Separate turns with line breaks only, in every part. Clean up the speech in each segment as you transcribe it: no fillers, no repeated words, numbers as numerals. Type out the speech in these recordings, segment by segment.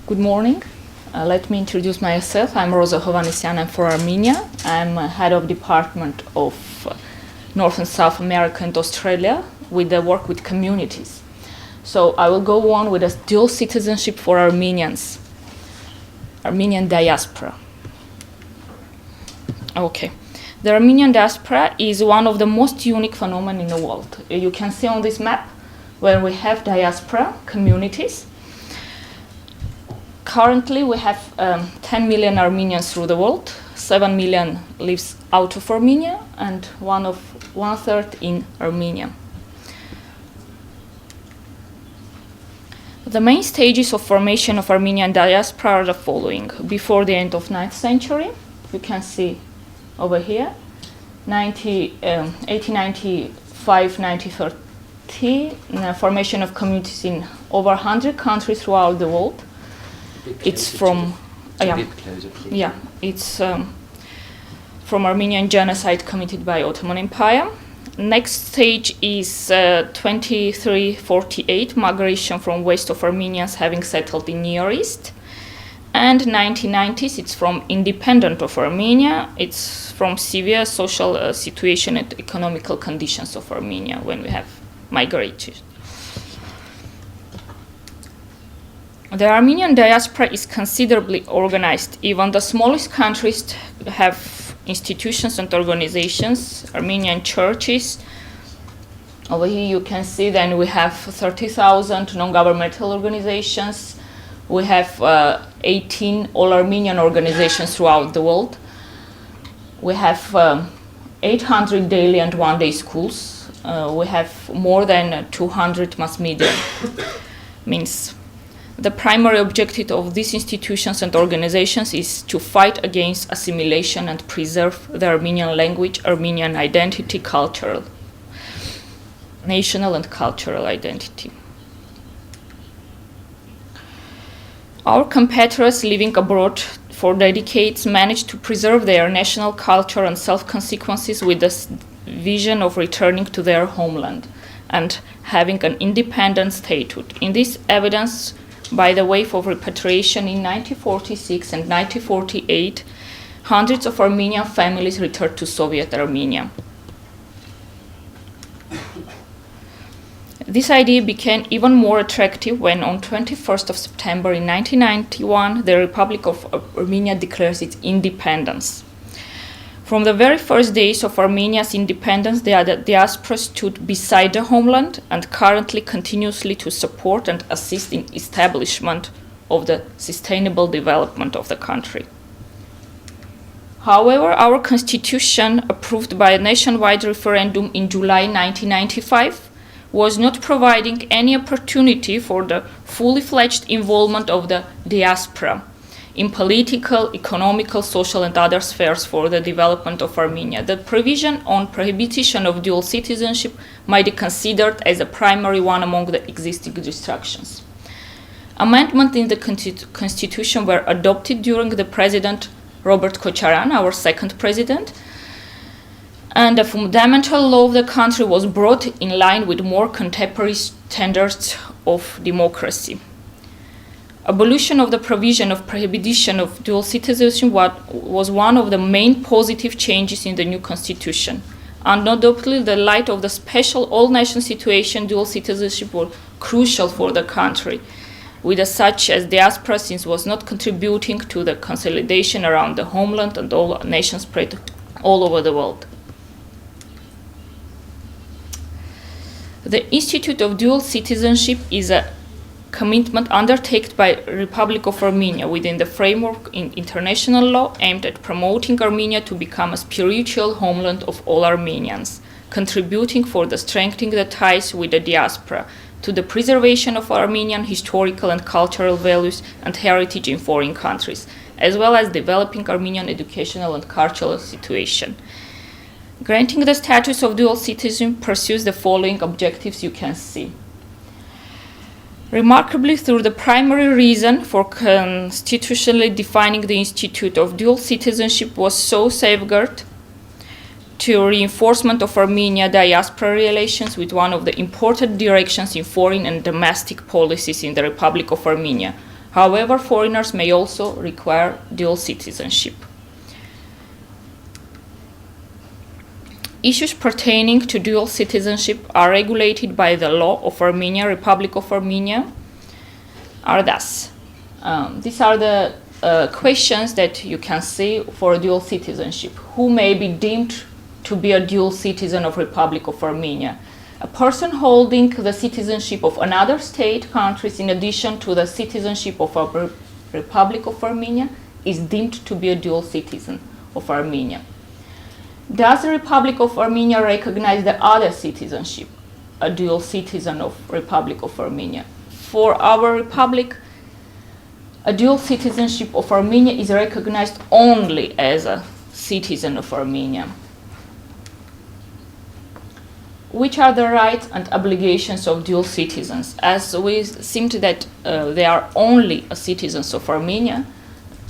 Good morning. Let me introduce myself. I'm Roza Hovhannesyan. I'm from Armenia. I'm head of department of North and South America and Australia with the work with communities. So I will go on with a dual citizenship for Armenians, Armenian diaspora. Okay. The Armenian diaspora is one of the most unique phenomena in the world. You can see on this map where we have diaspora communities. Currently, we have 10 million Armenians through the world. 7 million lives out of Armenia, and one third in Armenia. The main stages of formation of Armenian diaspora are the following. Before the end of 9th century, you can see over here, 1895, 1930, formation of communities in over 100 countries throughout the world. It's from, it's from Armenian genocide committed by Ottoman Empire. Next stage is 2348, migration from west of Armenians having settled in Near East. And 1990s, it's from independent of Armenia. It's from severe social situation and economical conditions of Armenia when we have migrated. The Armenian diaspora is considerably organized. Even the smallest countries have institutions and organizations, Armenian churches. Over here you can see then we have 30,000 non-governmental organizations. We have 18 all-Armenian organizations throughout the world. We have 800 daily and one-day schools. We have more than 200 mass media. Means the primary objective of these institutions and organizations is to fight against assimilation and preserve the Armenian language, Armenian identity, national and cultural identity. Our competitors living abroad for decades managed to preserve their national culture and self-consequences with the vision of returning to their homeland and having an independent statehood. In this evidence, by the wave of repatriation in 1946 and 1948, hundreds of Armenian families returned to Soviet Armenia. This idea became even more attractive when on 21st of September in 1991, the Republic of Armenia declares its independence. From the very first days of Armenia's independence, the diaspora stood beside the homeland and currently continuously to support and assist in establishment of the sustainable development of the country. However, our constitution, approved by a nationwide referendum in July 1995, was not providing any opportunity for the fully fledged involvement of the diaspora in political, economical, social, and other spheres for the development of Armenia. The provision on prohibition of dual citizenship might be considered as a primary one among the existing restrictions. Amendments in the constitution were adopted during the President Robert Kocharan, our second president, and the fundamental law of the country was brought in line with more contemporary standards of democracy. Abolition of the provision of prohibition of dual citizenship was one of the main positive changes in the new constitution. Undoubtedly, the light of the special all-nation situation, dual citizenship was crucial for the country, with such as diaspora, since it was not contributing to the consolidation around the homeland and all nations spread all over the world. The Institute of Dual Citizenship is a commitment undertaken by Republic of Armenia within the framework in international law aimed at promoting Armenia to become a spiritual homeland of all Armenians, contributing for the strengthening the ties with the diaspora, to the preservation of Armenian historical and cultural values and heritage in foreign countries, as well as developing Armenian educational and cultural situation. Granting the status of dual citizen pursues the following objectives you can see. Remarkably, through the primary reason for constitutionally defining the institute of dual citizenship was so safeguard to reinforcement of Armenia diaspora relations with one of the important directions in foreign and domestic policies in the Republic of Armenia, However, foreigners may also require dual citizenship. Issues pertaining to dual citizenship are regulated by the law of Armenia, Republic of Armenia, are thus. These are the questions that you can see for dual citizenship. Who may be deemed to be a dual citizen of Republic of Armenia? A person holding the citizenship of another state, countries, in addition to the citizenship of a Republic of Armenia, is deemed to be a dual citizen of Armenia. Does the Republic of Armenia recognize the other citizenship, a dual citizen of Republic of Armenia? For our republic, a dual citizenship of Armenia is recognized only as a citizen of Armenia. Which are the rights and obligations of dual citizens? As we seem that they are only citizens of Armenia,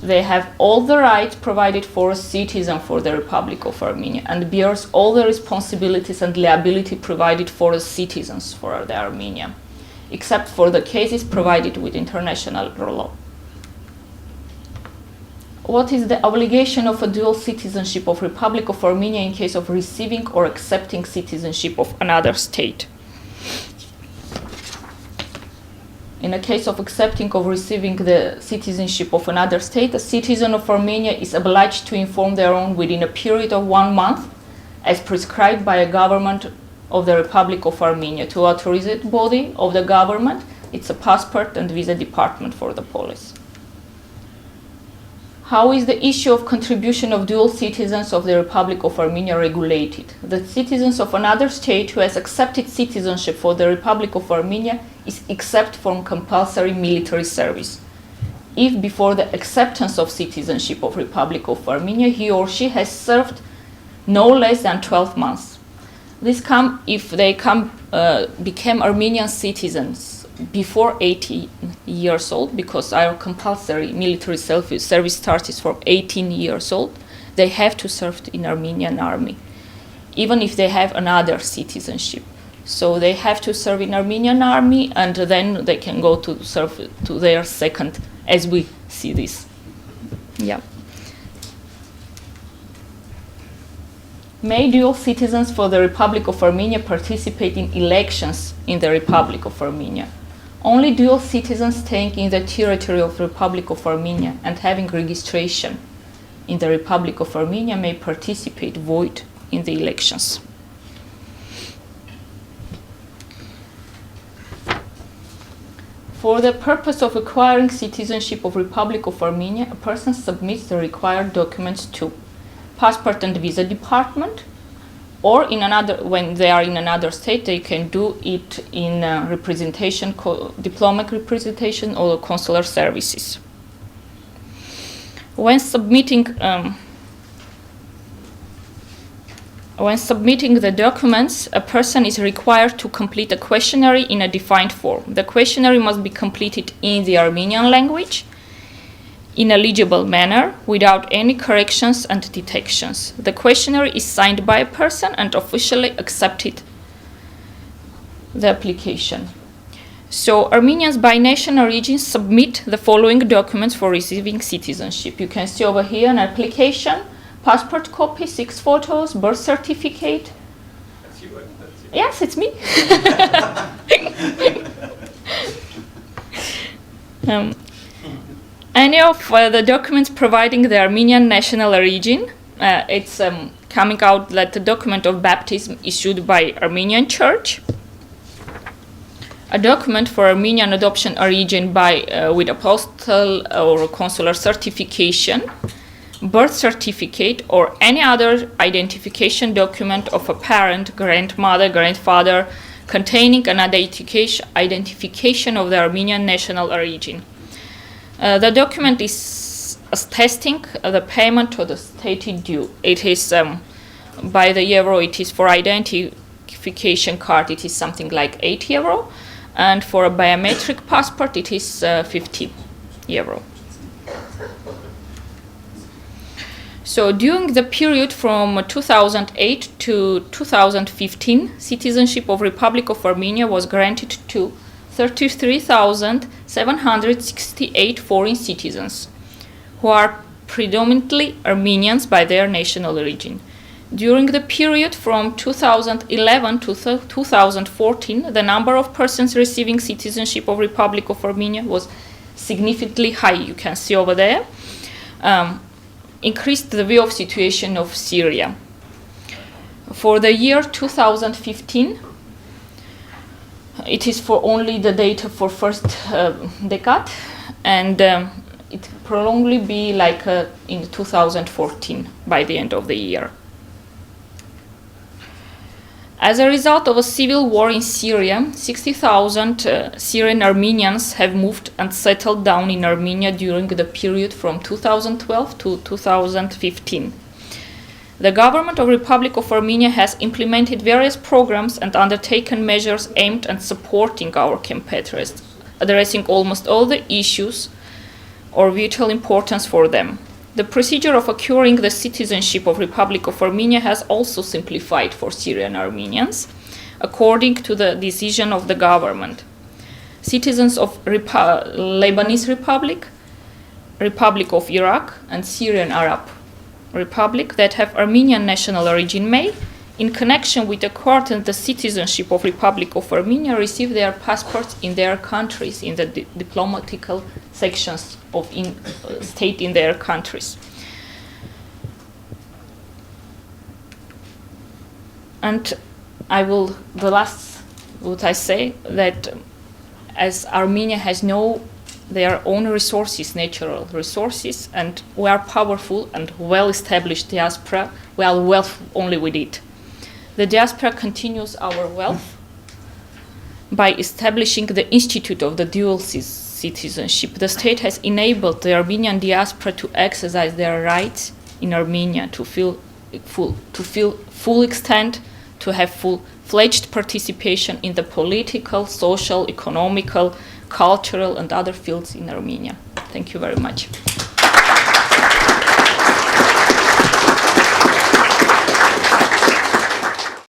they have all the rights provided for a citizen for the Republic of Armenia and bears all the responsibilities and liability provided for the citizens for the Armenia, except for the cases provided with international law. What is the obligation of a dual citizenship of Republic of Armenia in case of receiving or accepting citizenship of another state? In a case of accepting or receiving the citizenship of another state, a citizen of Armenia is obliged to inform their own within a period of 1 month, as prescribed by a government of the Republic of Armenia. To authorized body of the government, it's a passport and visa department for the police. How is the issue of contribution of dual citizens of the Republic of Armenia regulated? The citizens of another state who has accepted citizenship for the Republic of Armenia is exempt from compulsory military service, if before the acceptance of citizenship of Republic of Armenia he or she has served no less than 12 months. This come if they became Armenian citizens before 18 years old, because our compulsory military service starts from 18 years old. They have to serve in Armenian army, even if they have another citizenship. So they have to serve in Armenian army, and then they can go to serve to their second, as we see this. Yeah. May dual citizens for the Republic of Armenia participate in elections in the Republic of Armenia? Only dual citizens staying in the territory of the Republic of Armenia and having registration in the Republic of Armenia may participate vote in the elections. For the purpose of acquiring citizenship of Republic of Armenia, a person submits the required documents to passport and visa department, or in another, when they are in another state, they can do it in representation, diplomatic representation or consular services. When submitting the documents, a person is required to complete a questionnaire in a defined form. The questionnaire must be completed in the Armenian language, in a legible manner, without any corrections and detections. The questionnaire is signed by a person and officially accepted the application. So Armenians by nation origin submit the following documents for receiving citizenship. You can see over here an application, passport copy, 6 photos, birth certificate.
That's you, that's you.
Yes, it's me. Any of the documents providing the Armenian national origin, it's coming out that the document of baptism issued by Armenian Church, a document for Armenian adoption origin by with a postal or consular certification, birth certificate, or any other identification document of a parent, grandmother, grandfather, containing an identification of the Armenian national origin. The document is attesting the payment of the stated due. It is by the euro. It is for identification card. It is something like €8, and for a biometric passport, it is €50. So during the period from 2008 to 2015, citizenship of Republic of Armenia was granted to 33,000 768 foreign citizens, who are predominantly Armenians by their national origin. During the period from 2011 to 2014, the number of persons receiving citizenship of Republic of Armenia was significantly high. You can see over there. Increased the view of situation of Syria. For the year 2015, it is for only the data for first decade, and it probably be like in 2014 by the end of the year. As a result of a civil war in Syria, 60,000 Syrian Armenians have moved and settled down in Armenia during the period from 2012 to 2015. The government of Republic of Armenia has implemented various programs and undertaken measures aimed at supporting our compatriots, addressing almost all the issues of vital importance for them. The procedure of acquiring the citizenship of Republic of Armenia has also simplified for Syrian Armenians, according to the decision of the government. Citizens of Lebanese Republic, Republic of Iraq, and Syrian Arab Republic that have Armenian national origin may, in connection with acquiring the citizenship of Republic of Armenia, receive their passports in their countries, in the diplomatical sections of state in their countries. And the last would I say that as Armenia has their own resources, natural resources, and we are powerful and well-established diaspora, we are wealth only with it. The diaspora continues our wealth by establishing the Institute of the Dual Citizenship. The state has enabled the Armenian diaspora to exercise their rights in Armenia, to feel full extent, to have full-fledged participation in the political, social, economical, cultural, and other fields in Armenia. Thank you very much.